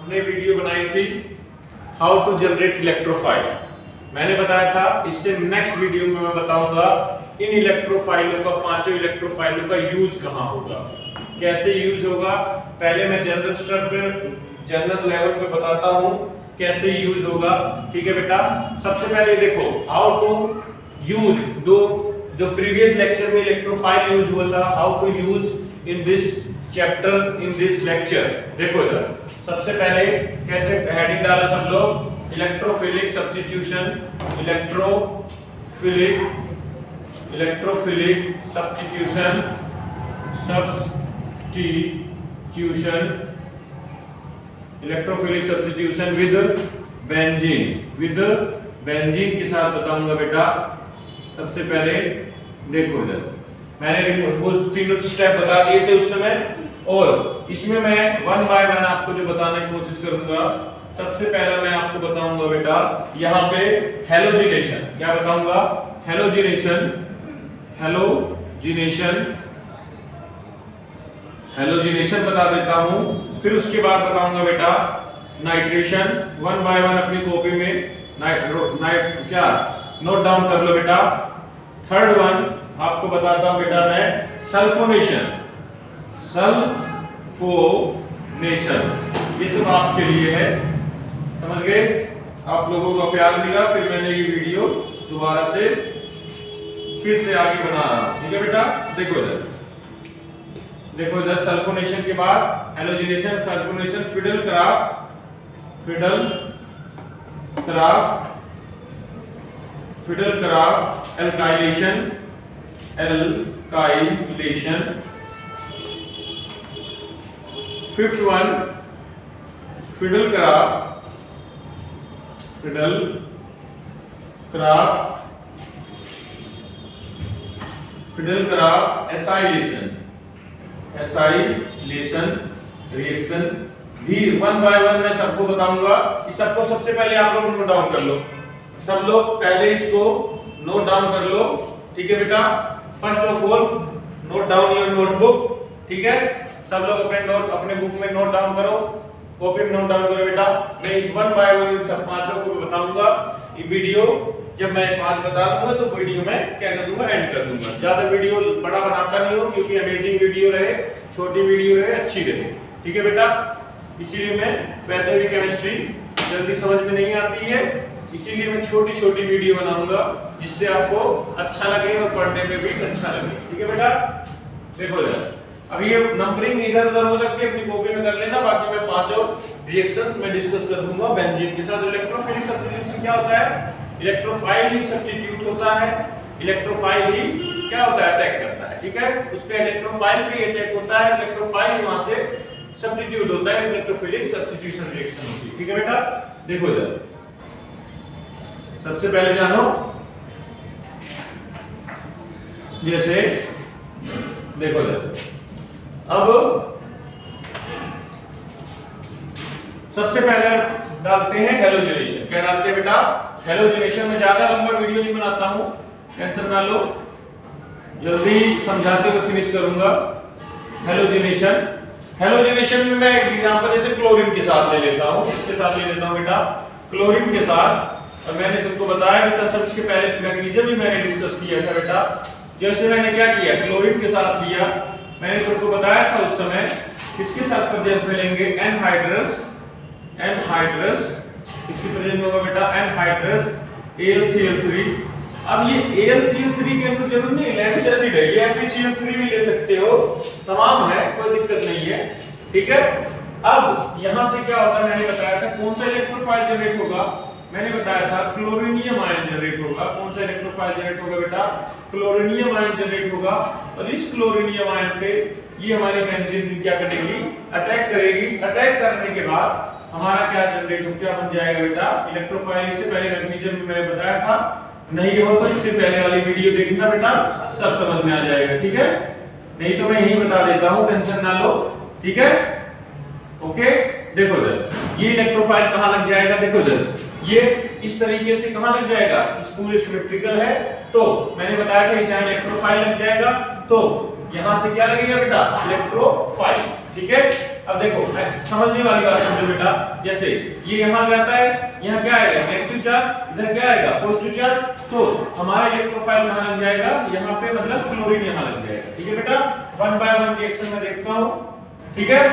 हमने वीडियो बनाई थी हाउ टू जनरेट इलेक्ट्रोफाइल। मैंने बताया था इससे नेक्स्ट वीडियो में मैं बताऊंगा इन इलेक्ट्रोफाइलों का, पांचों इलेक्ट्रोफाइलों का यूज कहाँ होगा, कैसे यूज होगा। पहले मैं जनरल स्तर पे, जनरल लेवल पे बताता हूँ कैसे यूज होगा। ठीक है बेटा, सबसे पहले देखो हाउ टू यूज, जो प्रीवियस लेक्चर में इलेक्ट्रोफाइल यूज हुआ था, how to use in this chapter, in this lecture. देखो इधर सबसे पहले कैसे हेडिंग डाला सब लोग, electrophilic substitution, electrophilic substitution electrophilic substitution with benzene के साथ बताऊंगा बेटा। सबसे पहले देखो इधर मैंने वो तीनों स्टेप बता दिए थे उस समय, और इसमें मैं वन बाय वन आपको जो बताने की कोशिश करूंगा। सबसे पहला मैं आपको बताऊंगा बेटा यहाँ पे हैलोजिनेशन। क्या बताऊंगा? हैलोजिनेशन बता देता हूं। फिर उसके बाद बताऊंगा बेटा नाइट्रेशन। वन बाय वन अपनी कॉपी में क्या नोट डाउन कर लो बेटा। थर्ड वन आपको बताता हूं बेटा मैं सल्फोनेशन। ये सब आपके लिए है, समझ गए? आप लोगों का प्यार मिला, फिर मैंने ये वीडियो दोबारा से फिर से आगे बना रहा हूं। ठीक है बेटा, देखो इधर सल्फोनेशन के बाद halogenation, sulphonation, fiddle craft, alkylation. Fifth one fiddle Crafts acylation reaction. भी वन बाय वन मैं सबको बताऊंगा। इस सबको सबसे पहले आप लोग नोट डाउन कर लो। सब लोग पहले इसको नोट डाउन कर लो। ठीक है बेटा, first of all note down your notebook. ठीक है, सब लोग अपने बुक में नोट डाउन करो, कॉपी में नोट डाउन करो बेटा। मैं वन बाय वन सब पांचों को बताऊंगा। ये वीडियो जब मैं 5 बता दूंगा तो वीडियो में क्या कर दूंगा, एंड कर दूंगा। ज्यादा वीडियो बड़ा बनाता नहीं हूं क्योंकि अमेजिंग वीडियो रहे, छोटी वीडियो रहे, अच्छी रहे। ठीक है बेटा, इसीलिए मैं वैसे भी केमिस्ट्री जल्दी समझ में नहीं आती है, इसीलिए मैं छोटी छोटी वीडियो बनाऊंगा जिससे आपको अच्छा लगे और पढ़ने में भी अच्छा लगे। ठीक है बेटा, देखो जरा अब ये नंबरिंग इधर उधर हो सकती है, अपनी कॉपी में कर लेना। बाकी मैं पांचों रिएक्शंस में डिस्कस कर दूंगा बेंजीन के साथ। इलेक्ट्रोफिलिक सब्स्टिट्यूशन क्या होता है? इलेक्ट्रोफाइल ही सब्स्टिट्यूट होता है, इलेक्ट्रोफाइल ही क्या होता है, अटैक करता है। ठीक है, उस पे इलेक्ट्रोफाइल पे अटैक होता है, इलेक्ट्रोफाइल वहां से सब्स्टिट्यूट होता है, इलेक्ट्रोफिलिक सब्स्टिट्यूशन रिएक्शन होती है। ठीक है बेटा, देखो इधर सबसे पहले जानो, जैसे देखो इधर अब सबसे पहले डालते हैं हैलोजिनेशन। क्या डालते हैं बेटा? हैलोजिनेशन में ज्यादा लंबा वीडियो नहीं बनाता हूं, टेंशन ना लो, जल्दी समझाते हुए फिनिश करूंगा। हैलोजिनेशन में मैं एक एग्जांपल जैसे क्लोरीन के साथ ले लेता हूं। इसके साथ ले लेता हूं बेटा क्लोरीन के साथ, और मैंने तुमको बताया बेटा सब इसके पहले मैग्नीशियम भी मैंने डिस्कस किया था बेटा। जैसे मैंने क्या किया, क्लोरीन के साथ लिया, मैंने तुमको बताया था उस समय किसके साथ प्रेजेंस में लेंगे, एनहाइड्रस। इसकी प्रेजेंस में होगा बेटा एनहाइड्रस AlCl3। अब ये AlCl3 के अंदर जरूर नहीं लैक्टिक एसिड है, ये FeCl3 भी ले सकते हो, तमाम है, कोई दिक्कत नहीं है। ठीक है, अब यहां से क्या होता है, मैंने बताया था कौन सा इलेक्ट्रोफाइल जनरेट होगा, मैंने बताया था क्लोरीनियम आयन जनरेट होगा। कौन सा इलेक्ट्रोफाइल जनरेट होगा बेटा? क्लोरीनियम आयन जनरेट होगा, और इस क्लोरीनियम आयन पे ये हमारी बेंजीन क्या करेगी, अटैक करेगी। अटैक करने के बाद हमारा क्या जनरेट हो, क्या बन जाएगा बेटा, इलेक्ट्रोफाइल। इससे पहले मैग्नीशियम में मैंने बताया था, नहीं हो तो इससे पहले वाली वीडियो देखना बेटा, सब समझ में आ जाएगा। ठीक है, नहीं तो मैं यही बता देता हूं, टेंशन ना लो। ठीक है, ओके। देखो इधर ये इलेक्ट्रोफाइल कहां लग जाएगा, देखो इधर ये इस तरीके से कहां लग जाएगा, इस पूरे सिमेट्रिकल है, तो मैंने बताया था इस इलेक्ट्रोफाइल लग जाएगा। तो यहां से क्या लगेगा बेटा, इलेक्ट्रोफाइल। ठीक है, अब देखो समझने वाली बात समझो बेटा, जैसे ये यहां जाता है, यहां क्या आएगा, नेगेटिव चार्ज, इधर क्या आएगा, पॉजिटिव चार्ज, तो हमारा इलेक्ट्रोफाइल कहां लग जाएगा, यहां पे मतलब क्लोरीन यहां लग जाएगा। ठीक है बेटा, 1 बाय 1 रिएक्शन में देखता हूं। ठीक है,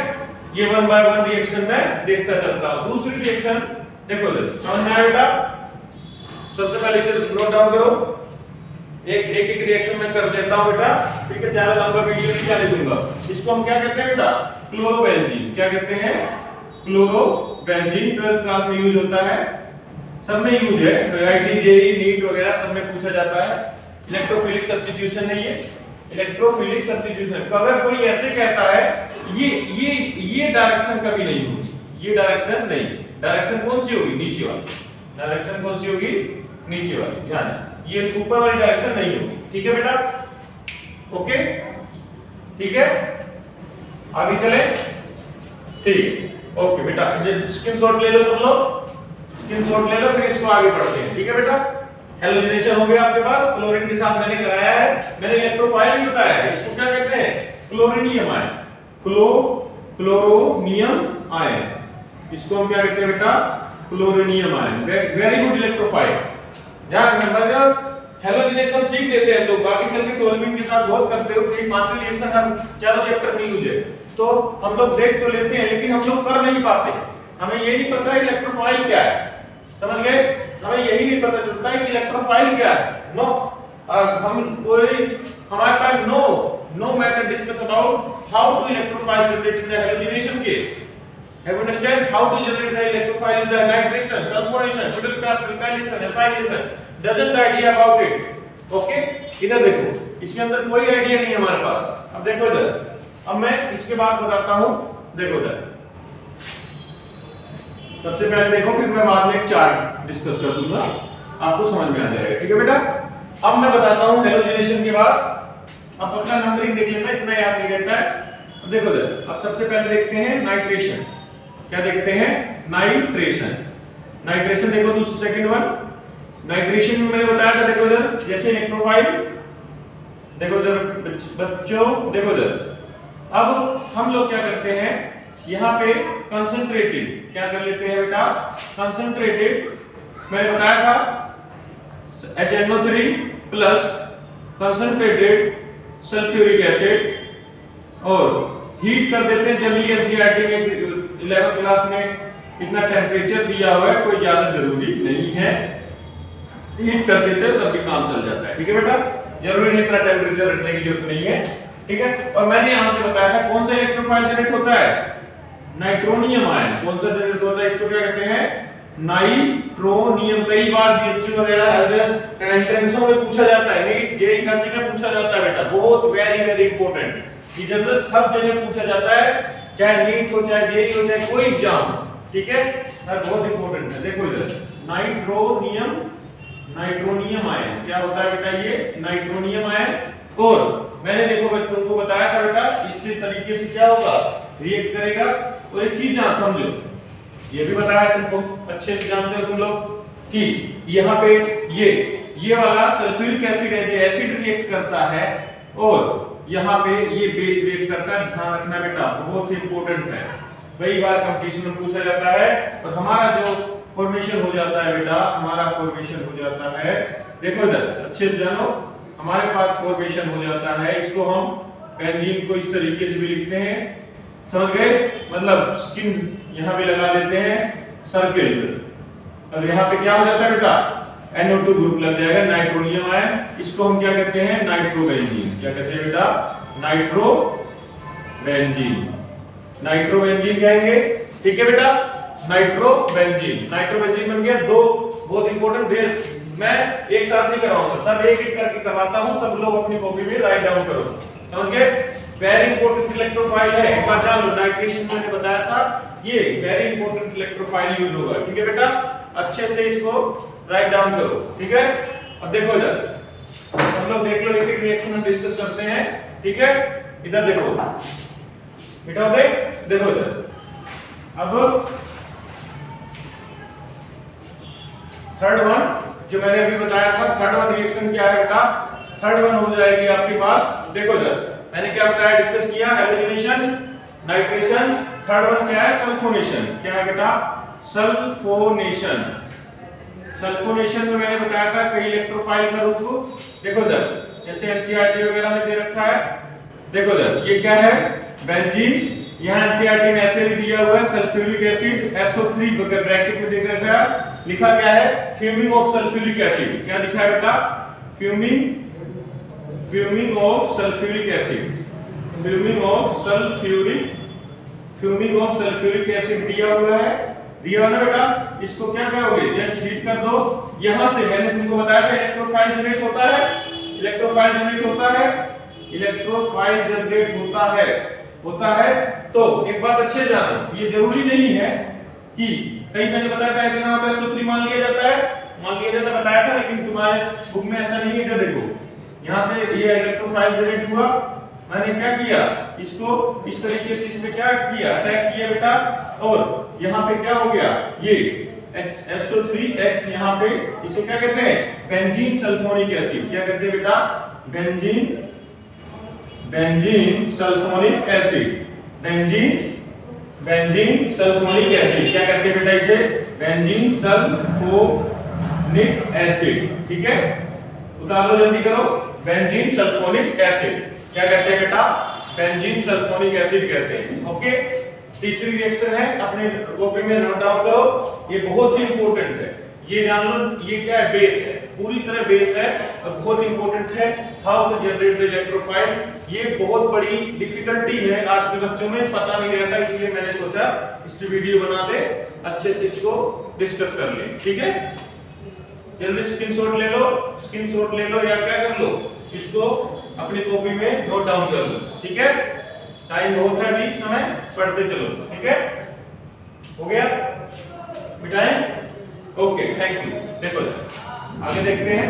ये 1 बाय 1 रिएक्शन में देखता चलता हूं। दूसरी रिएक्शन देखो इधर, समझ में आया बेटा, सबसे पहले इसे नोट डाउन करो, एक रिएक्शन में कर देता हूं बेटा। ठीक है, ज्यादा लंबा वीडियो नहीं जाने दूंगा। इसको हम क्या कहते हैं बेटा, क्लोरोबेंजीन। क्या कहते हैं, क्लोरोबेंजीन। 12th क्लास में यूज होता है, सब में यूज है, आईआईटी जेईई नीट वगैरह सब में पूछा जाता है। इलेक्ट्रोफिलिक सब्स्टिट्यूशन है ये, इलेक्ट्रोफिलिक सब्स्टिट्यूशन। अगर कोई ऐसे कहता है ये डायरेक्शन कभी नहीं होगी, ये डायरेक्शन नहीं, डायरेक्शन कौन सी होगी, नीचे वाली। डायरेक्शन कौन सी होगी, नीचे वाली, ध्यान है, ये ऊपर वाली डायरेक्शन नहीं होगी। ठीक है बेटा, ओके, ठीक है, आगे चले। ठीक, ओके बेटा, स्क्रीनशॉट ले लो सब लोग, स्क्रीनशॉट ले लो, फिर इसको आगे बढ़ते हैं। ठीक है बेटा, हेलोजिनेशन हो गया आपके पास, क्लोरीन के साथ मैंने कराया है, मैंने इलेक्ट्रोफाइल भी बताया है। इसको क्या कहते हैं, क्लोरीनियम आयन, क्लोरोनियम आयन, इसको हम क्या कहते हैं बेटा, chloronium ion. Very good electrophile. ध्यान रखना, जब हेलोजिनेशन सीख लेते हैं लोग, आगे चल के टोल्यूइन के साथ बहुत करते हो, फिर पांचों रिएक्शन हम चारों चैप्टर में यूज है, तो हम लोग देख तो लेते हैं लेकिन हम लोग कर नहीं पाते। हमें ये नहीं पता इलेक्ट्रोफाइल क्या है, समझ गए, हमें यही नहीं पता चलता है कि इलेक्ट्रोफाइल क्या है। नो, हम कोई हमारे पास no matter discuss about how to electrophile generate in the halogenation case. Have you understand how to generate the electrophile in the nitration, sulfonation, Fidelcraft, alkylation, acylation? Doesn't idea about it. Okay? इधर देखो, इसके अंदर कोई idea नहीं है हमारे पास। अब देखो इधर, अब मैं इसके बाद बताता हूँ। देखो इधर, सबसे पहले देखो, फिर मैं बाद में एक चार्ट डिस्कस कर दूंगा, आपको समझ में आ जाएगा। ठीक है बेटा, अब मैं बताता हूँ हेलोजिनेशन के बाद। अब अपना नंबरिंग देख लेना, इतना याद नहीं रहता है। अब देखो इधर, अब सबसे पहले देखते हैं नाइट्रेशन। क्या देखते हैं, नाइट्रेशन। नाइट्रेशन देखो, दूसरा सेकंड वन नाइट्रेशन में मैंने बताया था। देखो इधर, जैसे इलेक्ट्रोफाइल, देखो इधर बच्चों, देखो इधर, अब हम लोग क्या करते हैं, यहाँ पे कंसंट्रेटेड क्या कर लेते हैं बेटा, कंसंट्रेटेड मैंने बताया था HNO3 plus concentrated sulphuric acid, और हीट कर देते हैं। जनरली एनसीईआरटी में 11th क्लास में इतना टेम्परेचर दिया हुआ है, कोई ज्यादा जरूरी नहीं है, हीट कर देते हैं तब भी काम चल जाता है। ठीक है बेटा, जरूरी नहीं इतना टेम्परेचर रखने की जरूरत नहीं है। ठीक है, और मैंने यहां से बताया था कौन सा इलेक्ट्रोफाइल जनरेट होता है, नाइट्रोनियम आयन। कौन सा जनरेट होता है, इसको क्या कहते हैं, नाइट्रोनियम। कई बार बीएचयू वगैरह एंट्रेंसों में पूछा जाता है, नीट जेईई हर जगह पूछा जाता है बेटा, बहुत वेरी वेरी इंपॉर्टेंट, ये जनरल सब जगह पूछा जाता है, चाहे नीट हो, चाहे जेईई हो, चाहे कोई एग्जाम। ठीक है, बहुत इंपॉर्टेंट है। देखो इधर, नाइट्रोनियम आयन क्या होता है बेटा, ये नाइट्रोनियम आयन। और मैंने देखो तुमको बताया था बेटा, इस तरीके से क्या होगा, रिएक्ट करेगा। और एक चीज जान समझो, ये भी बताया तुमको, अच्छे से जानते हो तुम लोग कि यहाँ पे ये वाला सल्फ्यूरिक एसिड है, जो एसिड रिएक्ट करता है, और यहाँ पे ये बेस रिएक्ट करता है। ध्यान रखना बेटा, बहुत इंपॉर्टेंट है, कई बार कंपटीशन में पूछा जाता है। और हमारा जो फॉर्मेशन हो जाता है बेटा, हमारा फॉर्मेशन हो जाता है, देखो इधर अच्छे से जानो, हमारे पास फॉर्मेशन हो जाता है, इसको हम बेंजीन को इस तरीके से भी लिखते हैं, समझ गए, मतलब स्किन यहाँ पे लगा देते हैं सर्किल, और यहाँ पे क्या हो जाता है बेटा, NO2 ग्रुप लग जाएगा, नाइट्रोनियम आयन। इसको हम क्या कहते हैं, नाइट्रोबेंजीन। क्या कहते हैं बेटा, नाइट्रोबेंजीन, नाइट्रोबेंजीन कहेंगे। ठीक है बेटा, नाइट्रोबेंजीन, नाइट्रोबेंजीन बन गया। दो बहुत इंपॉर्टेंट दे, मैं एक साथ नहीं कराऊंगा, सब एक एक करके करवाता हूं, सब लोग अपनी कॉपी में राइट डाउन करो, समझ गए। वेरी इंपॉर्टेंट इलेक्ट्रोफाइल है, एक बार जान लो, नाइट्रेशन मैंने बताया था, ये वेरी इंपॉर्टेंट इलेक्ट्रोफाइल यूज होगा। ठीक है बेटा, अच्छे से इसको राइट डाउन करो। ठीक है, अब देखो इधर, हम लोग देख लो, एक एक रिएक्शन हम डिस्कस करते हैं। ठीक है, इधर देखो बेटा, देखो इधर, अब थर्ड वन जो मैंने अभी बताया था, थर्ड वन रिएक्शन क्या है बेटा, थर्ड वन हो जाएगी आपके पास, देखो इधर, मैंने क्या बताया, डिस्कस किया, हैलोजिनेशन, नाइट्रेशन, थर्ड वन क्या है, सल्फोनेशन। क्या है बेटा, सल्फोनेशन। सल्फोनेशन में मैंने बताया था कई इलेक्ट्रोफाइल का रूप, देखो इधर जैसे एनसीईआरटी वगैरह में दे रखा है, देखो इधर ये क्या है, बेंजीन, यहाँ एनसीईआरटी में ऐसे भी दिया हुआ है सल्फ्यूरिक एसिड SO3 ब्रैकेट में दे रखा है, लिखा क्या है, फ्यूमिंग ऑफ सल्फ्यूरिक एसिड। क्या लिखा है बेटा, fuming of sulphuric acid, fuming of sulphuric acid दिया हुआ है, दिया ना बेटा। इसको क्या करोगे, जस्ट हीट कर दो। यहां से मैंने तुमको बताया था इलेक्ट्रोफाइल जनरेट होता है, इलेक्ट्रोफाइल जनरेट होता है। तो एक बात अच्छे जानो, ये जरूरी नहीं है कि कहीं मैंने बताया था इतना होता है SO3 मान लिया जाता बताया था, लेकिन तुम्हारे बुक में ऐसा नहीं है। जो देखो यहां से ये इलेक्ट्रोफाइल जनरेट हुआ, मैंने क्या किया, इसको इस तरीके से इसमें क्या किया, अटैक किया बेटा, और यहाँ पे क्या हो गया, ये SO3H यहाँ पे इसे क्या कहते हैं, बेंजीन सल्फोनिक एसिड। क्या कहते हैं बेटा, बेंजीन सल्फोनिक एसिड। क्या कहते हैं बेटा इसे, बेंजीन सल्फोनिक एसिड। ठीक है, उतार लो जल्दी करो, बेंजीन सल्फोनिक एसिड। क्या कहते हैं बेटा, बेंजीन सल्फोनिक एसिड कहते हैं। ओके, तीसरी रिएक्शन है, अपने कॉपी में नोट डाउन करो, ये बहुत ही इंपॉर्टेंट है, ये जान लो, ये क्या है, बेस है, पूरी तरह बेस है और बहुत इंपॉर्टेंट है। How to generate the electrophile, ये बहुत बड़ी डिफिकल्टी है, आज के बच्चों में पता नहीं रहता, इसलिए मैंने सोचा इसकी वीडियो बना दे, अच्छे से इसको डिस्कस कर ले। ठीक है, जल्दी स्क्रीनशॉट ले लो या क्या कर लो, इसको अपनी कॉपी में नोट डाउन कर लो। ठीक है, टाइम बहुत है अभी, समय पढ़ते चलो। ठीक है, हो गया मिटाएं, ओके, थैंक यू। देखो आगे देखते हैं,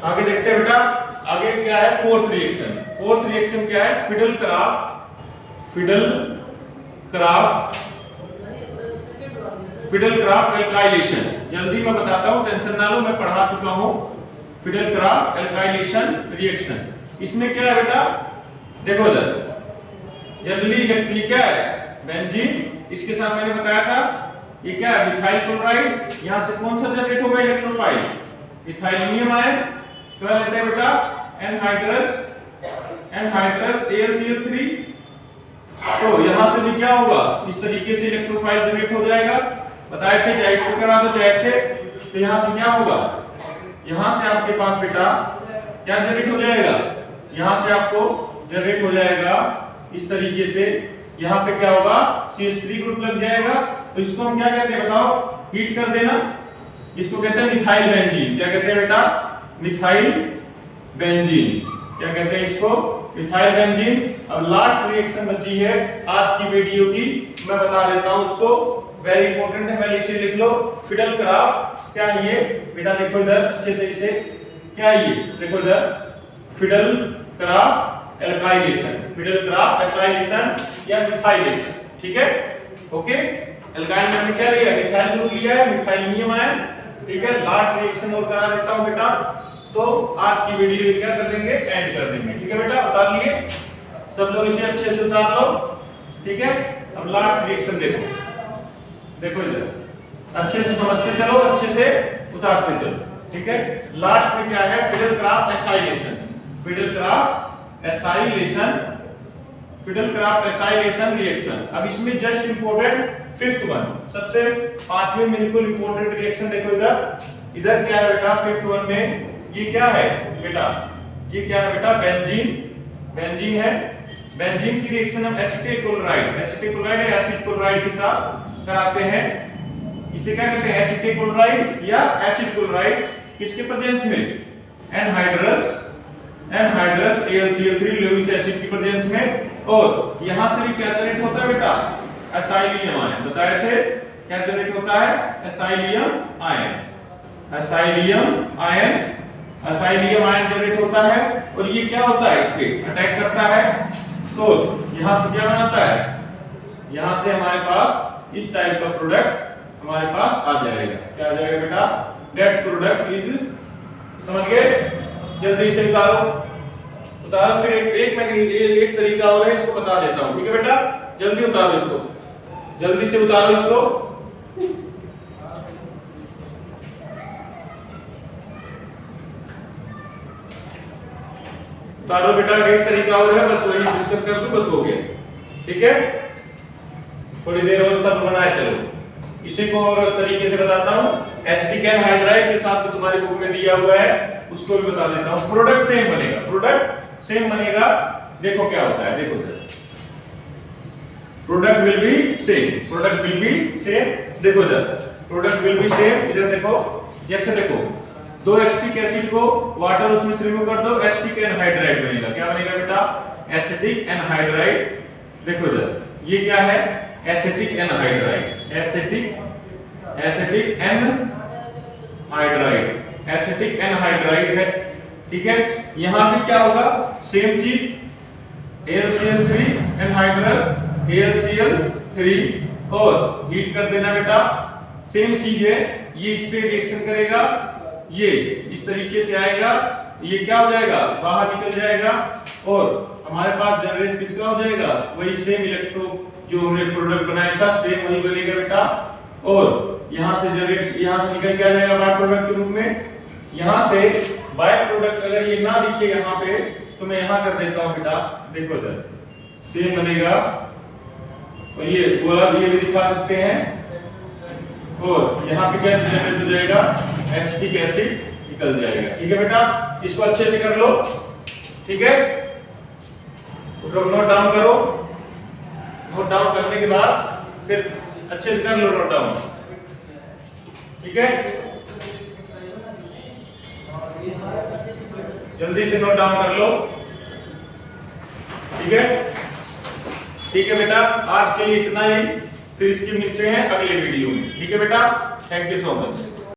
आगे देखते हैं बेटा, आगे क्या है, फोर्थ रिएक्शन क्या है, फिडेलक्राफ्ट एल्काइलेशन। जल्दी मैं बताता हूं, टेंशन ना लो, मैं पढ़ा चुका हूं। फिडेलक्राफ्ट एल्काइलेशन रिएक्शन, इसमें क्या है बेटा, देखो इधर जनरली ये क्या है, बेंजीन, इसके साथ मैंने बताया था ये क्या है, मिथाइल क्लोराइड। यहां से कौन सा जनरेट होगा, इलेक्ट्रोफाइल, मिथाइलियम आयन। क्या लेते हैं बेटा, एनहाइड्रस AlCl3। तो यहां से भी क्या होगा, इस तरीके से इलेक्ट्रोफाइल जनरेट हो जाएगा, बताए थे, चाहे इसको करा दो चाहे ऐसे। तो यहां से क्या होगा, यहां से आपके पास बेटा क्या जनरेट हो जाएगा, यहां से आपको जनरेट हो जाएगा इस तरीके से, यहां पे क्या होगा, CH3 ग्रुप लग जाएगा। तो इसको हम क्या कहते हैं बताओ, हीट कर देना, इसको कहते हैं मिथाइल बेंजीन। क्या कहते हैं बेटा, मिथाइल बेंजीन। क्या कहते हैं इसको, मिथाइल बेंजीन। अब लास्ट रिएक्शन बची है आज की वीडियो की, मैं बता देता हूं उसको, वेरी इंपॉर्टेंट है, पहले इसे लिख लो। फिडेलक्राफ्ट, क्या है ये बेटा, देखो इधर अच्छे से इसे, क्या है ये, देखो इधर, फिडेलक्राफ्ट एल्काइलेशन या मिथाइलेशन। ठीक है, ओके, एल्काइल में हमने क्या लिया, मिथाइल ग्रुप लिया है, मिथाइलियम आयन। ठीक है, लास्ट रिएक्शन और करा देता हूं बेटा, तो आज की वीडियो क्या कर देंगे, एंड कर देंगे। ठीक है बेटा, उतार लिए सब लोग, इसे अच्छे से उतार लो। ठीक है, अब लास्ट रिएक्शन देखो इधर अच्छे से समझते चलो, अच्छे से उतारते चलो। ठीक है, लास्ट में क्या है, फिडेलक्राफ्ट एसाइलेशन रिएक्शन। अब इसमें जस्ट इंपॉर्टेंट फिफ्थ वन, सबसे पांचवें बिल्कुल इंपॉर्टेंट रिएक्शन देखो इधर क्या है बेटा, फिफ्थ वन में ये क्या है बेटा, ये क्या है बेटा, बेंजीन है। बेंजीन की रिएक्शन हम एसिटिक क्लोराइड या एसिड क्लोराइड के साथ कराते हैं। इसे क्या कहते हैं, एसिटिक क्लोराइड या एसिड क्लोराइड, किसके प्रेजेंस में, एनहाइड्रस AlCl3 लेविस एसिड की प्रेजेंस में। और यहां से भी क्या जनरेट होता है बेटा, एसाइलियम आयन। बताए थे क्या जनरेट होता है, एसाइलियम आयन जनरेट होता है। और ये क्या होता है, इस पे अटैक करता है, तो यहां से क्या बनाता है, यहां से हमारे पास इस टाइप का प्रोडक्ट हमारे पास आ जाएगा। क्या आ जाएगा बेटा? दैट प्रोडक्ट इज, समझ गए? जल्दी से उतारो। फिर एक तरीका और है, इसको बता देता हूँ, ठीक है बेटा? जल्दी उतारो इसको, जल्दी से उतारो इसको। उतारो बेटा, एक तरीका और है, बस वही डिस्कस कर दो, बस हो गया, ठीक है? थोड़ी देर और सब बनाए चलो। इसी को और तरीके से बताता हूँ, एसिटिक एनहाइड्राइड के साथ तुम्हारे बुक में दिया हुआ है, उसको भी बता देता हूँ। प्रोडक्ट सेम बनेगा, प्रोडक्ट सेम बनेगा। देखो क्या होता है, देखो इधर, product will be same, product will be same. देखो इधर, प्रोडक्ट विल बी सेम। इधर देखो, जैसे देखो, दो एसिटिक एसिड को वाटर उसमें से रिमूव कर दो, एसिटिक एनहाइड्राइड बनेगा। क्या बनेगा बेटा? Acetic anhydride. देखो इधर, ये क्या है? एसिटिक एनहाइड्राइड, एसिटिक एनहाइड्राइड है, ठीक है? यहां पे क्या होगा? सेम चीज, AlCl3 एनहाइड्रस AlCl3 और हीट कर देना बेटा। सेम चीज है, ये इस पे रिएक्शन करेगा, ये इस तरीके से आएगा, ये क्या हो जाएगा? बाहर निकल जाएगा और हमारे पास जनरेट किसका हो जाएगा? वही सेम इलेक्ट्रो जो हमने प्रोडक्ट बनाया था, सेम वही बनेगा बेटा। और यहां से जनरेट, यहां से निकल के आ जाएगा बाय प्रोडक्ट के रूप में। यहां से बाय प्रोडक्ट अगर ये ना दिखे यहां पे, तो मैं यहां कर देता हूं बेटा। देखो इधर सेम बनेगा, और ये गोला भी ये भी दिखा सकते हैं। और यहाँ पे क्या जनरेट हो जाएगा? एसिटिक एसिड निकल जाएगा, ठीक है बेटा? इसको अच्छे से कर लो, ठीक है? नोट डाउन करो, नोट डाउन करने के बाद फिर अच्छे से कर लो नोट डाउन, ठीक है? जल्दी से नोट डाउन कर लो, ठीक है? ठीक है बेटा, आज के लिए इतना ही, फिर इसकी मिलते हैं अगले वीडियो में, ठीक है बेटा? Thank you so much.